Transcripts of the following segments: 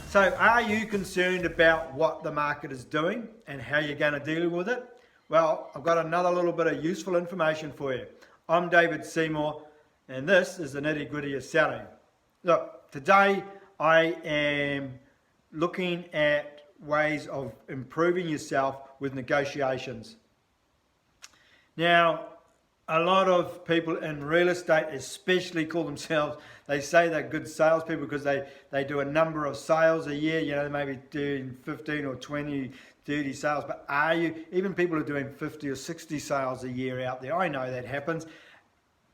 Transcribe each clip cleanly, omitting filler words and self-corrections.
So are you concerned about what the market is doing and how you're going to deal with it? Well, I've got another little bit of useful information for you. I'm David Seymour and this is the nitty gritty of selling. Look, today I am looking at ways of improving yourself with negotiations. Now, a lot of people in real estate especially call themselves, they say they're good salespeople because they do a number of sales a year. You know, they may be doing 15 or 20, 30 sales, but are you, even people who are doing 50 or 60 sales a year out there, I know that happens,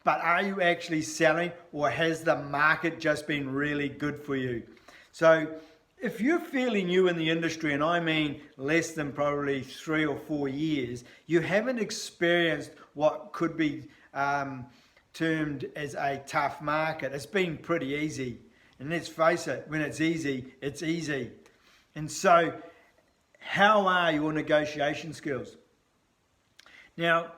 but are you actually selling, or has the market just been really good for you? So if you're fairly new in the industry, and I mean less than probably 3 or 4 years, you haven't experienced what could be termed as a tough market. It's been pretty easy. And let's face it, when it's easy, it's easy. And so how are your negotiation skills? Now,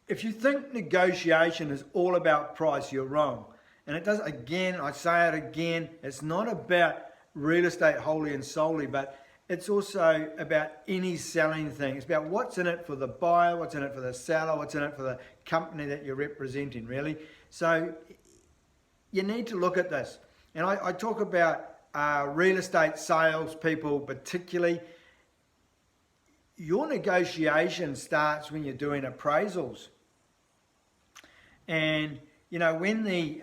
if you think negotiation is all about price, you're wrong. And it does, again, I say it again, it's not about real estate wholly and solely, but it's also about any selling thing. It's about what's in it for the buyer, what's in it for the seller, what's in it for the company that you're representing, really. So you need to look at this. And I talk about real estate sales people particularly. Your negotiation starts when you're doing appraisals. And, you know, when the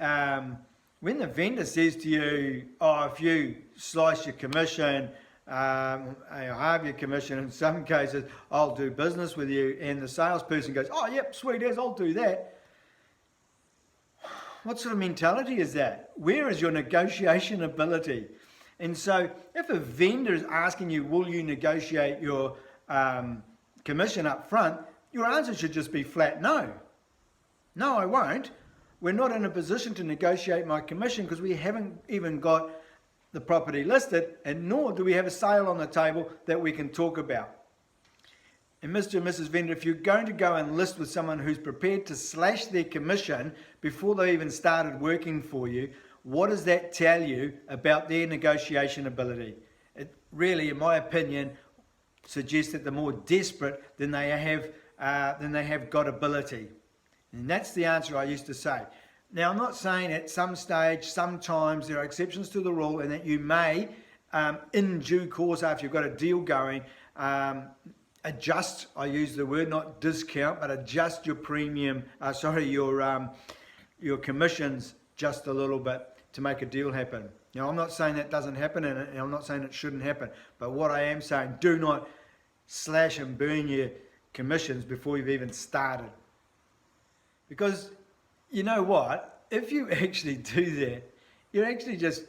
vendor says to you, oh, if you slice your commission, halve your commission, in some cases, I'll do business with you, and the salesperson goes, oh, yep, sweet as, I'll do that. What sort of mentality is that? Where is your negotiation ability? And so if a vendor is asking you, will you negotiate your commission up front, your answer should just be flat no. No, I won't. We're not in a position to negotiate my commission because we haven't even got the property listed, and nor do we have a sale on the table that we can talk about. And Mr. and Mrs. Vendor, if you're going to go and list with someone who's prepared to slash their commission before they even started working for you, what does that tell you about their negotiation ability? It really, in my opinion, suggests that they're more desperate than they have got ability. And that's the answer I used to say. Now, I'm not saying at some stage, sometimes there are exceptions to the rule, and that you may, in due course, after you've got a deal going, adjust, I use the word, not discount, but adjust your premium, your commissions just a little bit to make a deal happen. Now, I'm not saying that doesn't happen, and I'm not saying it shouldn't happen, but what I am saying, do not slash and burn your commissions before you've even started. Because you know what? If you actually do that, you're actually just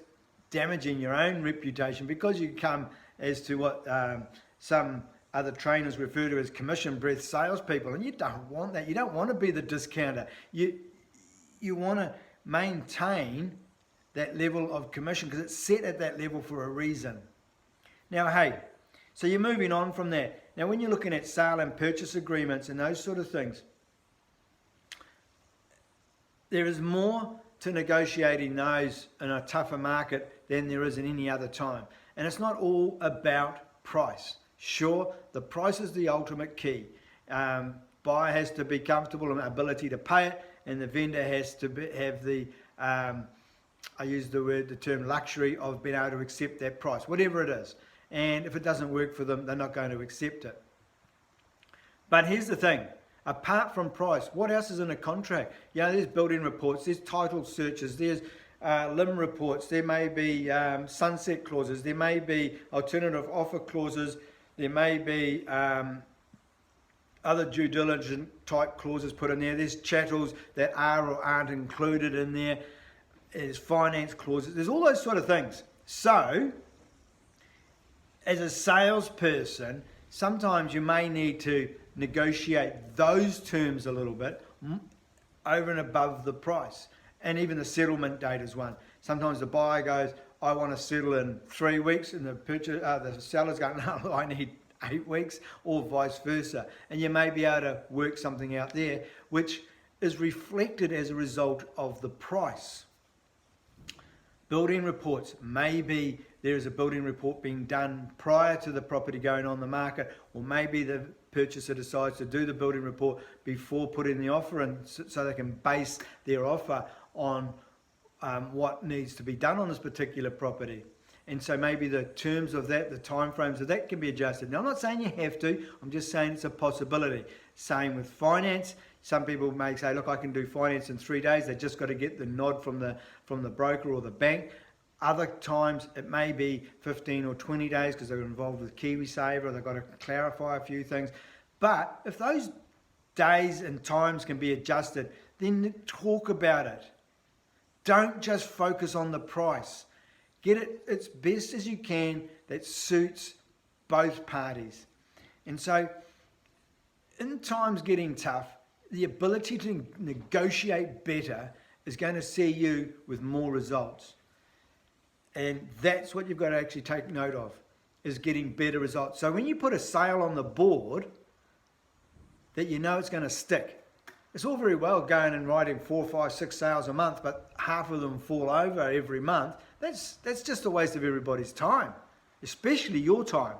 damaging your own reputation, because you come as to what some other trainers refer to as commission breath salespeople, and you don't want that. You don't want to be the discounter. You want to maintain that level of commission because it's set at that level for a reason. Now, hey, so you're moving on from that. Now, when you're looking at sale and purchase agreements and those sort of things, there is more to negotiating those in a tougher market than there is in any other time. And it's not all about price. Sure, the price is the ultimate key. Buyer has to be comfortable in the ability to pay it, and the vendor has to have the, I use the term luxury of being able to accept that price, whatever it is. And if it doesn't work for them, they're not going to accept it. But here's the thing. Apart from price, what else is in a contract? You know, there's building reports, there's title searches, there's limb reports, there may be sunset clauses, there may be alternative offer clauses, there may be other due diligence type clauses put in there. There's chattels that are or aren't included in there. There's finance clauses. There's all those sort of things. So, as a salesperson, sometimes you may need to negotiate those terms a little bit over and above the price. And even the settlement date is one. Sometimes the buyer goes, I want to settle in 3 weeks, and the seller's going, no, I need 8 weeks, or vice versa. And you may be able to work something out there, which is reflected as a result of the price. Building reports, maybe there is a building report being done prior to the property going on the market, or maybe the purchaser decides to do the building report before putting the offer in, so they can base their offer on what needs to be done on this particular property. And so maybe the terms of that, the timeframes of that can be adjusted. Now, I'm not saying you have to, I'm just saying it's a possibility. Same with finance. Some people may say, look, I can do finance in 3 days. They just got to get the nod from the broker or the bank. Other times it may be 15 or 20 days because they're involved with KiwiSaver, or they've got to clarify a few things. But if those days and times can be adjusted, then talk about it. Don't just focus on the price. Get it as best as you can that suits both parties. And so in times getting tough, the ability to negotiate better is going to see you with more results. And that's what you've got to actually take note of, is getting better results. So when you put a sale on the board that you know it's going to stick, it's all very well going and writing 4, 5, 6 sales a month, but half of them fall over every month. That's just a waste of everybody's time, especially your time.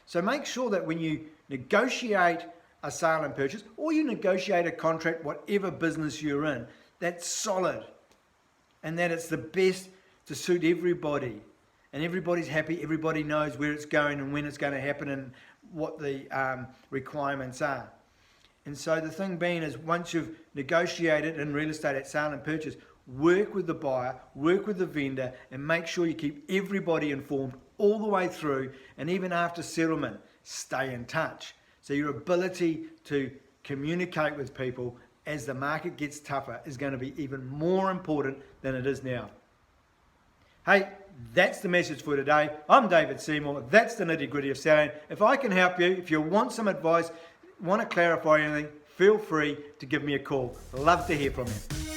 So make sure that when you negotiate a sale and purchase, or you negotiate a contract, whatever business you're in, that's solid and that it's the best to suit everybody, and everybody's happy, everybody knows where it's going and when it's going to happen and what the requirements are. And so the thing being is, once you've negotiated in real estate at sale and purchase, work with the buyer, work with the vendor, and make sure you keep everybody informed all the way through, and even after settlement, stay in touch. So your ability to communicate with people as the market gets tougher is going to be even more important than it is now. Hey, that's the message for today. I'm David Seymour. That's the nitty-gritty of selling. If I can help you, if you want some advice, want to clarify anything, feel free to give me a call. Love to hear from you.